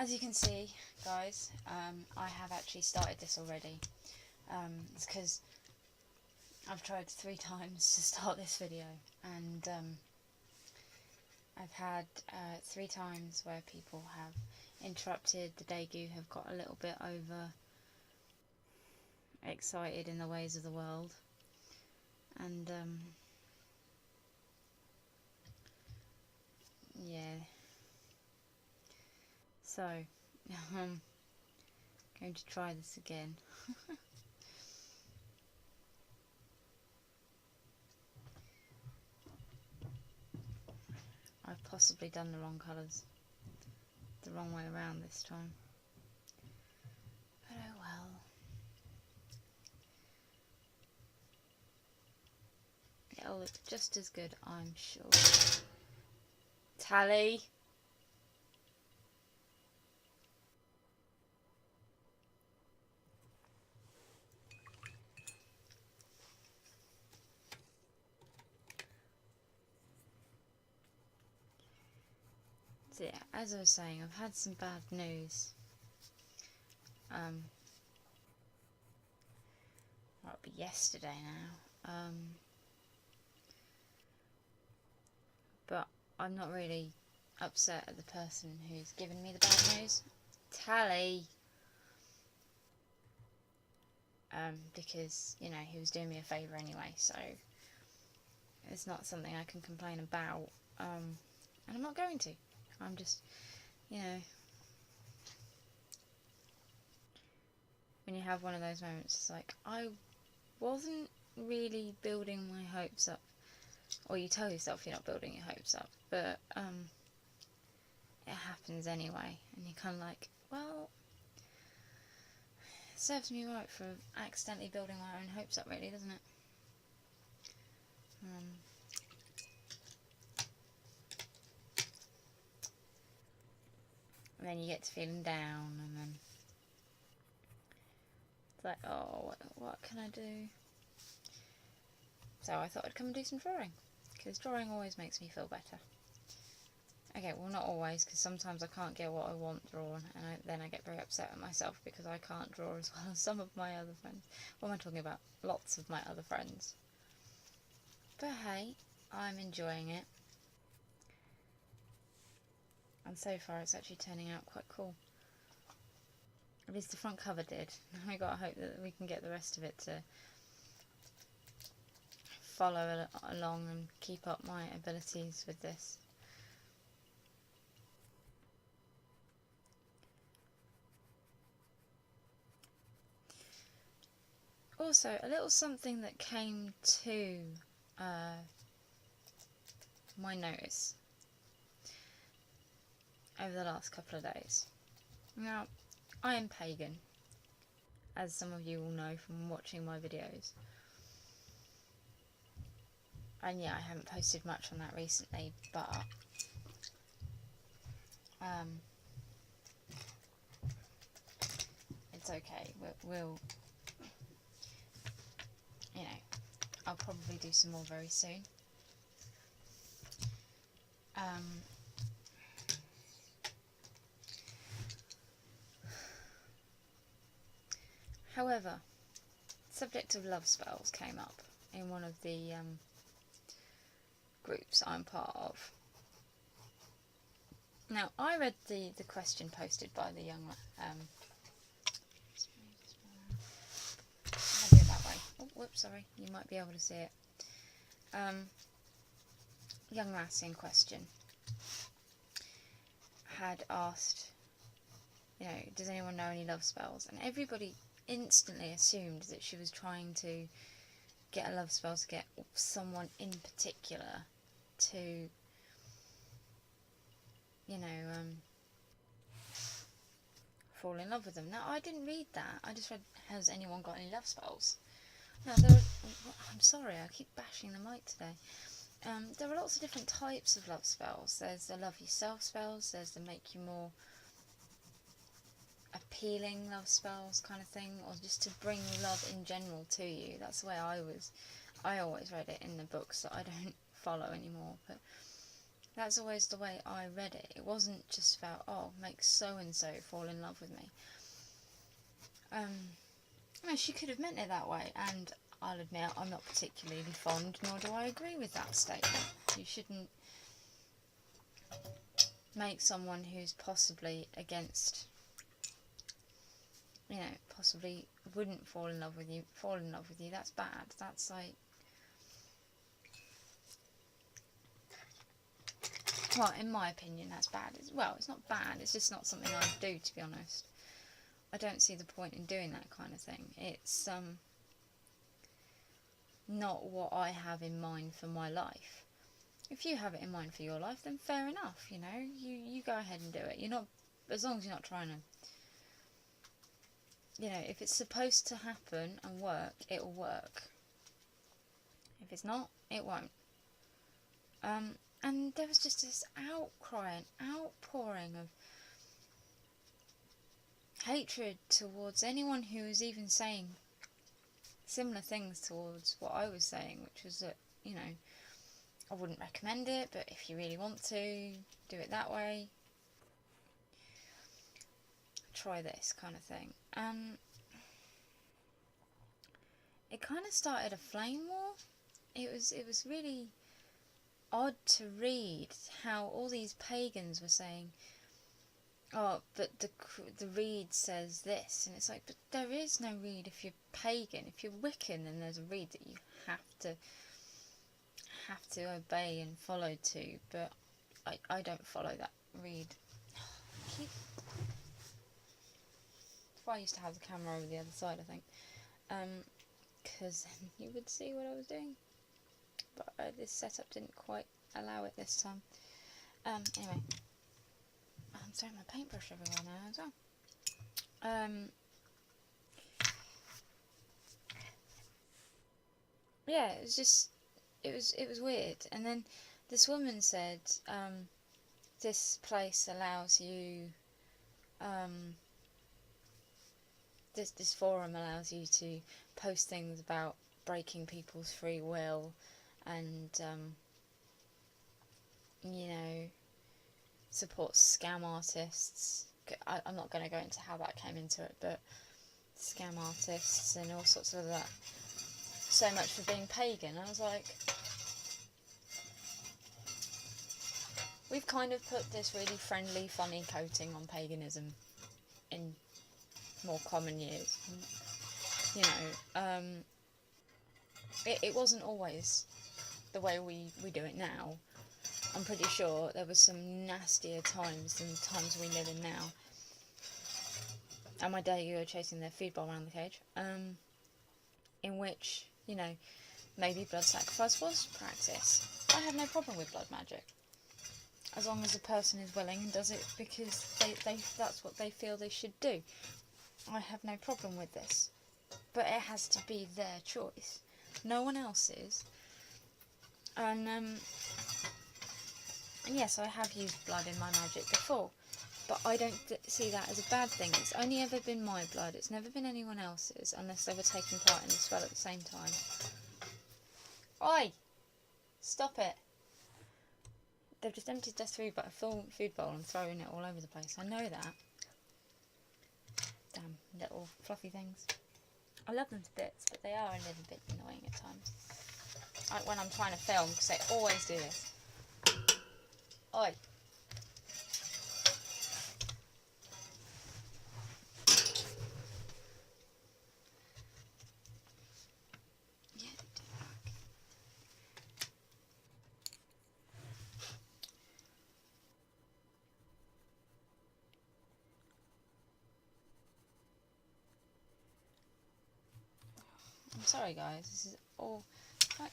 As you can see, guys, I have actually started this already. It's because I've tried 3 times to start this video, and I've had 3 times where people have interrupted. The Daegu have got a little bit over excited in the ways of the world, and yeah, so I'm going to try this again. I've possibly done the wrong colours, the wrong way around this time, but oh well. It'll look just as good, I'm sure. Tally! So yeah, as I was saying, I've had some bad news. Well, it'll be yesterday now. But I'm not really upset at the person who's given me the bad news. Tally! Because, you know, he was doing me a favour anyway, so it's not something I can complain about. And I'm not going to. I'm just, you know, when you have one of those moments, it's like, I wasn't really building my hopes up. Or you tell yourself you're not building your hopes up, but it happens anyway, and you're kind of like, well, it serves me right for accidentally building my own hopes up, really, doesn't it? And then you get to feeling down, and then it's like, oh, what can I do? So I thought I'd come and do some drawing, because drawing always makes me feel better. Okay, well, not always, because sometimes I can't get what I want drawn, and then I get very upset at myself because I can't draw as well as some of my other friends. What am I talking about? Lots of my other friends. But hey, I'm enjoying it. And so far it's actually turning out quite cool. At least the front cover did. I gotta hope that we can get the rest of it to follow along and keep up my abilities with this. Also, a little something that came to my notice over the last couple of days. Now, I am pagan, as some of you will know from watching my videos. And yeah, I haven't posted much on that recently, but it's okay. We'll, you know, I'll probably do some more very soon. However, the subject of love spells came up in one of the groups I'm part of. Now, I read the question posted by the young I'll do it that way. Oh, whoops, sorry. You might be able to see it. Young lass in question had asked, you know, does anyone know any love spells? And everybody instantly assumed that she was trying to get a love spell to get someone in particular to, you know, fall in love with them. Now, I didn't read that. I just read, has anyone got any love spells? Now, I'm sorry, I keep bashing the mic today. There are lots of different types of love spells. There's the love yourself spells, there's the make you more appealing love spells kind of thing, or just to bring love in general to you. That's the way I always read it in the books that I don't follow anymore. But That's always the way I read it. It wasn't just about, oh, make so-and-so fall in love with me. I mean, she could have meant it that way, and I'll admit I'm not particularly fond, nor do I agree with that statement. You shouldn't make someone who's possibly against, you know, possibly wouldn't fall in love with you. That's bad. That's like, well, in my opinion, that's bad. It's not bad. It's just not something I'd do, to be honest. I don't see the point in doing that kind of thing. It's not what I have in mind for my life. If you have it in mind for your life, then fair enough. You know, you go ahead and do it. You're not, as long as you're not trying to. You know, if it's supposed to happen and work, it'll work. If it's not, it won't. And there was just this outcry and outpouring of hatred towards anyone who was even saying similar things towards what I was saying, which was that, you know, I wouldn't recommend it, but if you really want to, do it that way. Try this kind of thing. It kind of started a flame war. It was really odd to read how all these pagans were saying, oh, but the reed says this, and it's like, but there is no reed if you're pagan. If you're Wiccan, then there's a reed that you have to obey and follow to. But I don't follow that reed. That's why I used to have the camera over the other side, I think, because then you would see what I was doing. But this setup didn't quite allow it this time. Anyway, I'm throwing my paintbrush everywhere now as well. Yeah, it was just, it was weird. And then this woman said, this place allows you, this forum allows you to post things about breaking people's free will and, you know, supports scam artists. I'm not going to go into how that came into it, but scam artists and all sorts of that. So much for being pagan. I was like, we've kind of put this really friendly, funny coating on paganism in more common years. You know, it wasn't always the way we do it now. I'm pretty sure there was some nastier times than the times we live in now. And my dad, you were chasing their feed ball around the cage, in which, you know, maybe blood sacrifice was practice. I have no problem with blood magic, as long as the person is willing and does it because they that's what they feel they should do. I have no problem with this, but it has to be their choice, no one else's. And yes, I have used blood in my magic before, but I don't see that as a bad thing. It's only ever been my blood. It's never been anyone else's, unless they were taking part in the spell at the same time. Oi! Stop it! They've just emptied their food bowl and throwing it all over the place. I know that. Damn little fluffy things. I love them to bits, but they are a little bit annoying at times. Like when I'm trying to film, because they always do this. Oi! Yeah, they do back. I'm sorry guys, this is all... Move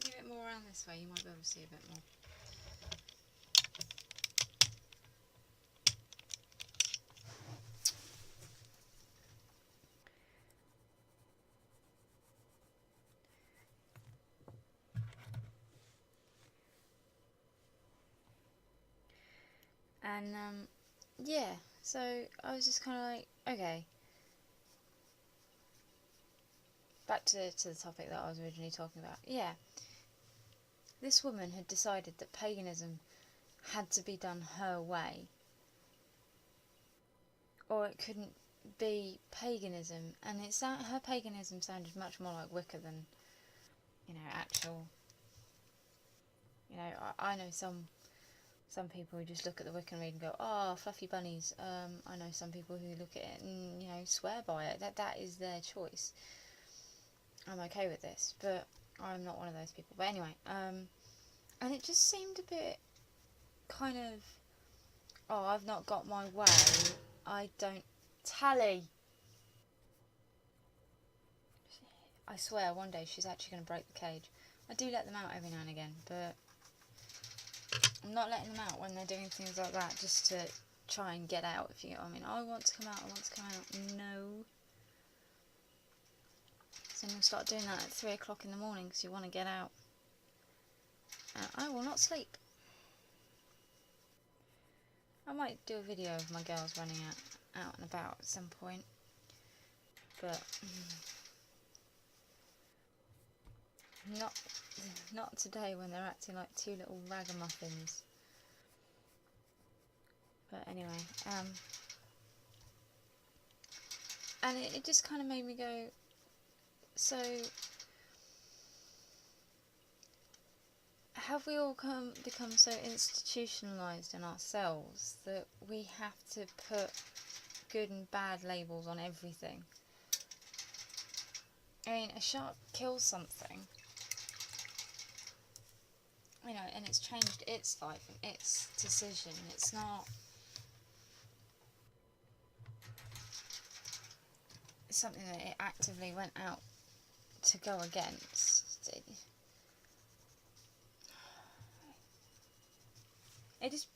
it more around this way, you might be able to see a bit more. And, yeah, so I was just kind of like, okay. Back to the topic that I was originally talking about. Yeah. this woman had decided that paganism had to be done her way, or it couldn't be paganism, and her paganism sounded much more like Wicca than, actual. I know some people who just look at the Wiccan read and go, "Oh, fluffy bunnies." I know some people who look at it and swear by it. That is their choice. I'm okay with this, but I'm not one of those people. But anyway, and it just seemed a bit kind of, oh, I've not got my way. I don't tally. I swear, one day she's actually going to break the cage. I do let them out every now and again, but I'm not letting them out when they're doing things like that just to try and get out, if you get what I mean. I want to come out, I want to come out. No. So you'll start doing that at 3 o'clock in the morning because you want to get out. I will not sleep. I might do a video of my girls running out and about at some point. But not today when they're acting like two little ragamuffins. But anyway, and it just kind of made me go, so have we all become so institutionalised in ourselves that we have to put good and bad labels on everything? I mean, a shark kills something, and it's changed its life and its decision. It's not something that it actively went out to go against. It just,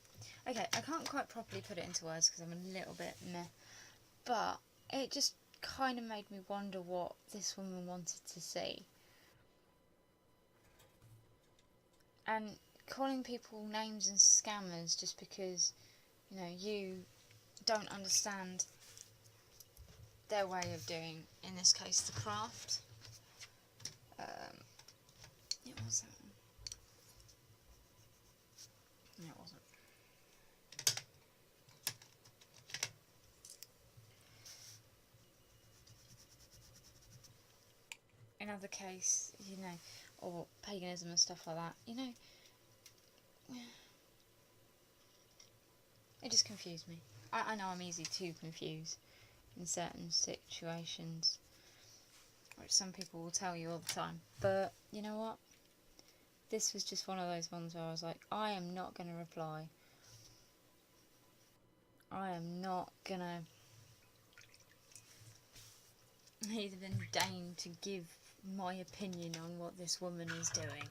okay, I can't quite properly put it into words because I'm a little bit meh, but it just kind of made me wonder what this woman wanted to see. And calling people names and scammers just because, you don't understand their way of doing, in this case, the craft. It was that one. No, it wasn't. Another case, or paganism and stuff like that, it just confused me. I know I'm easy to confuse in certain situations, which some people will tell you all the time, but you know what? This was just one of those ones where I was like, I am not going to reply. I am not going to even deign to give my opinion on what this woman is doing.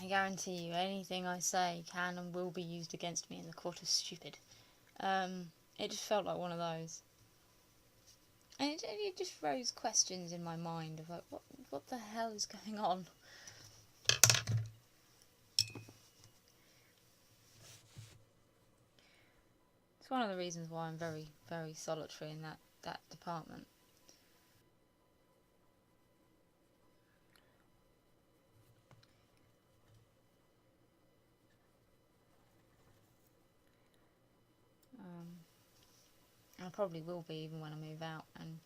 I guarantee you, anything I say can and will be used against me in the court of stupid. It just felt like one of those. And it just rose questions in my mind of like, what the hell is going on? It's one of the reasons why I'm very, very solitary in that department. I probably will be even when I move out and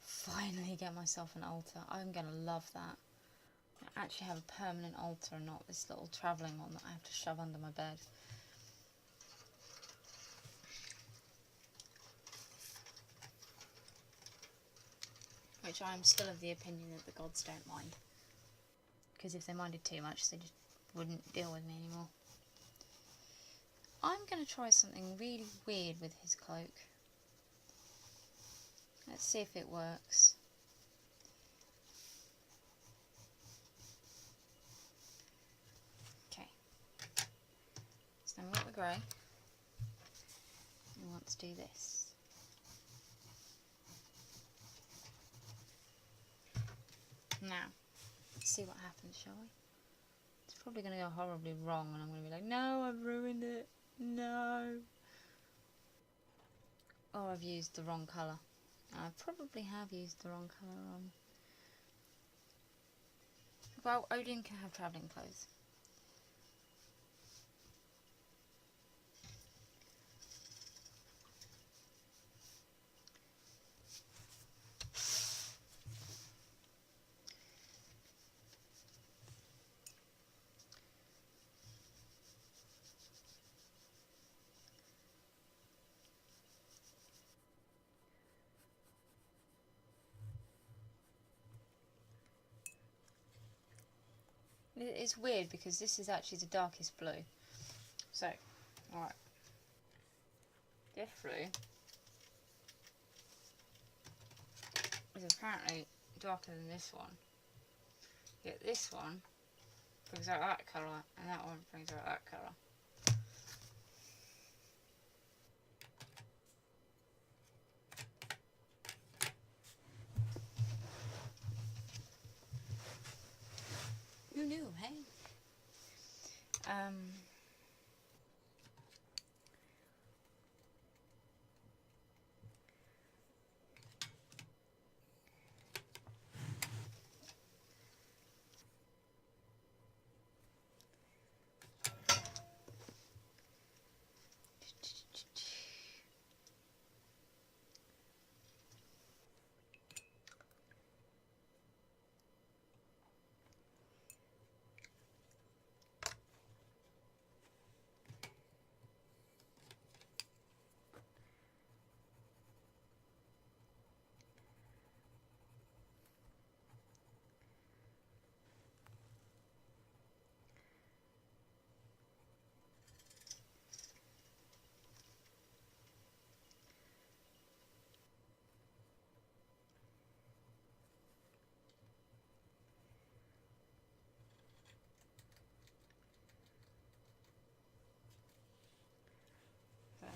finally get myself an altar. I'm going to love that. I actually have a permanent altar and not this little travelling one that I have to shove under my bed. Which I am still of the opinion that the gods don't mind. Because if they minded too much, they just wouldn't deal with me anymore. I'm going to try something really weird with his cloak. Let's see if it works. Okay. So then we've got the grey. We want to do this. Now, let's see what happens, shall we? It's probably going to go horribly wrong and I'm going to be like, no, I've ruined it. No. Or I've used the wrong colour. I probably have used the wrong colour on. Well, Odin can have travelling clothes. It's weird because this is actually the darkest blue. So, alright. This blue is apparently darker than this one. Yet this one brings out that colour, and that one brings out that colour. Who knew, hey?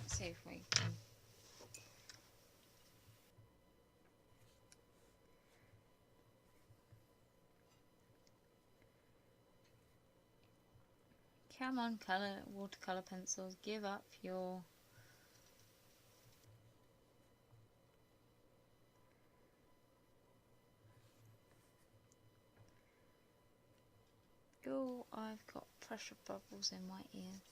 Let's see if we can. Come on, watercolour pencils, give up your... Oh, I've got pressure bubbles in my ears.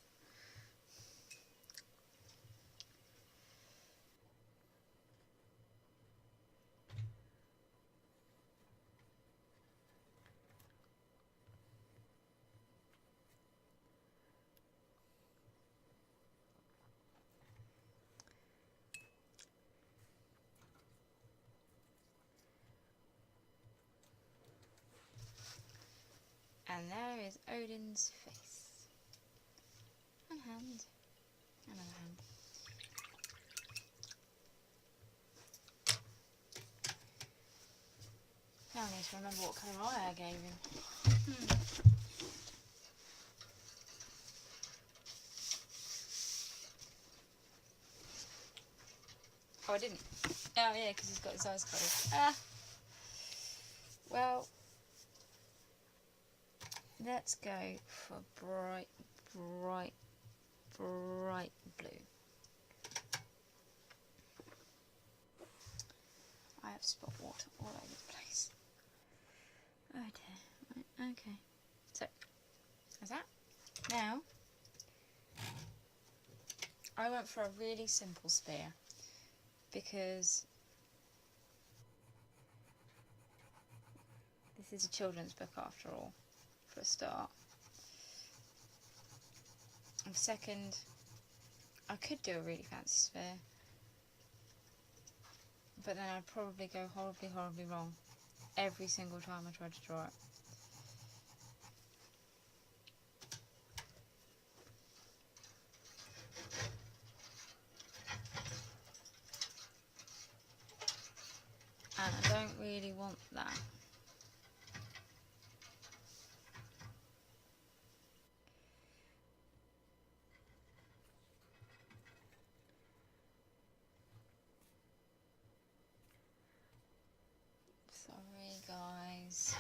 And there is Odin's face. And hand. Another hand. Now I need to remember what colour eye I gave him. Oh, I didn't. Oh yeah, because he's got his eyes closed. Ah! Well, let's go for bright, bright, bright blue. I have spot water all over the place. Oh dear. Right, okay. So, there's that. Now, I went for a really simple spear because this is a children's book after all, for a start. And second, I could do a really fancy spear, but then I'd probably go horribly, horribly wrong every single time I tried to draw it. And I don't really want that. Sorry guys.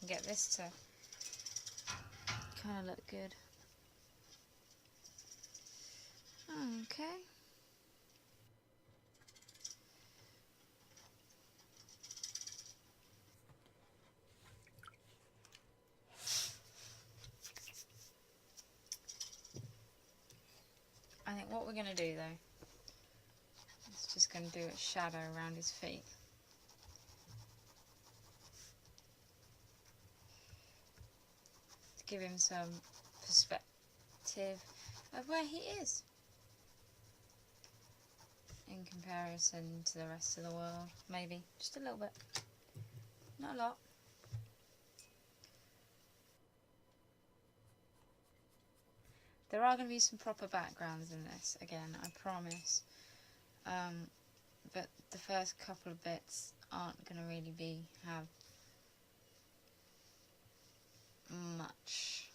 get this to kind of look good. Okay. I think what we're going to do though, is just going to do a shadow around his feet. To give him some perspective of where he is in comparison to the rest of the world. Maybe just a little bit, not a lot. There are going to be some proper backgrounds in this, again, I promise. But the first couple of bits aren't going to really have much.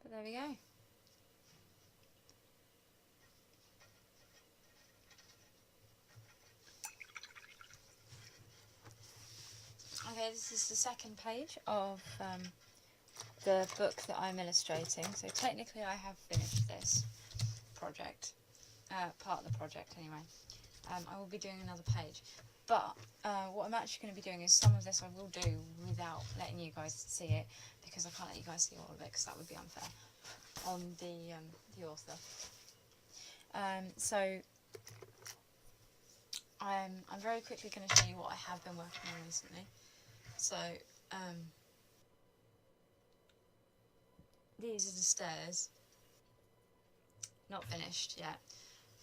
But there we go. Okay, this is the second page of the book that I'm illustrating. So technically I have finished this project, part of the project anyway. I will be doing another page. But what I'm actually going to be doing is some of this I will do without letting you guys see it, because I can't let you guys see all of it because that would be unfair on the author. So I'm very quickly going to show you what I have been working on recently. So these are the stairs, not finished yet,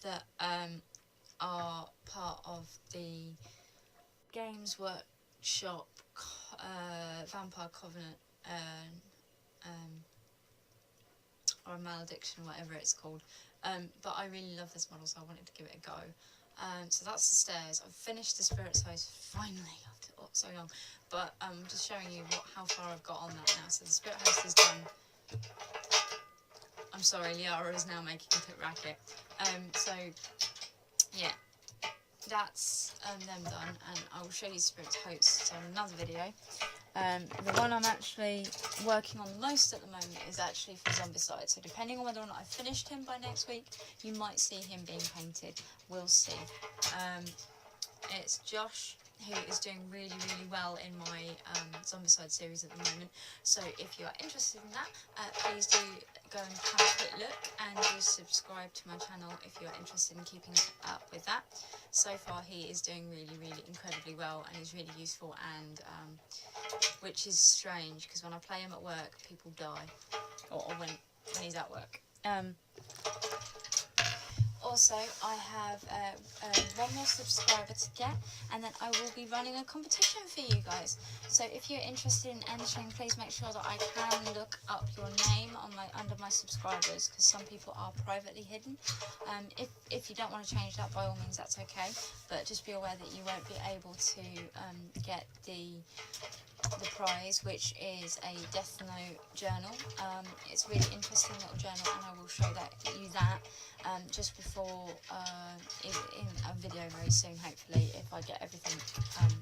that are part of the Games Workshop Vampire Covenant or Malediction, whatever it's called. But I really love this model, so I wanted to give it a go. So that's the stairs. I've finished the Spirit's Host finally after so long, but I'm just showing you how far I've got on that now. So the Spirit Host is done. I'm sorry, Liara is now making a quick racket. So yeah, that's them done, and I will show you Spirit's Host on another video. The one I'm actually working on the most at the moment is actually for Zombicide, so depending on whether or not I've finished him by next week, you might see him being painted. We'll see. It's Josh, who is doing really, really well in my Zombicide series at the moment, so if you are interested in that, please do go and have a quick look, and do subscribe to my channel if you are interested in keeping up with that. So far he is doing really, really incredibly well, and he's really useful, and which is strange because when I play him at work people die, or when he's at work. Also, I have one more subscriber to get, and then I will be running a competition for you guys. So if you're interested in entering, please make sure that I can look up your name on under my subscribers, because some people are privately hidden. If you don't want to change that, by all means, that's okay. But just be aware that you won't be able to get the prize, which is a Death Note journal. It's a really interesting little journal, and I will show you that just before in a video very soon, hopefully, if I get everything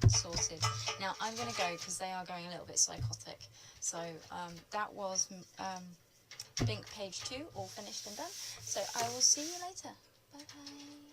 sorted. Now I'm going to go because they are going a little bit psychotic. So that was Bink page 2, all finished and done. So I will see you later. Bye bye.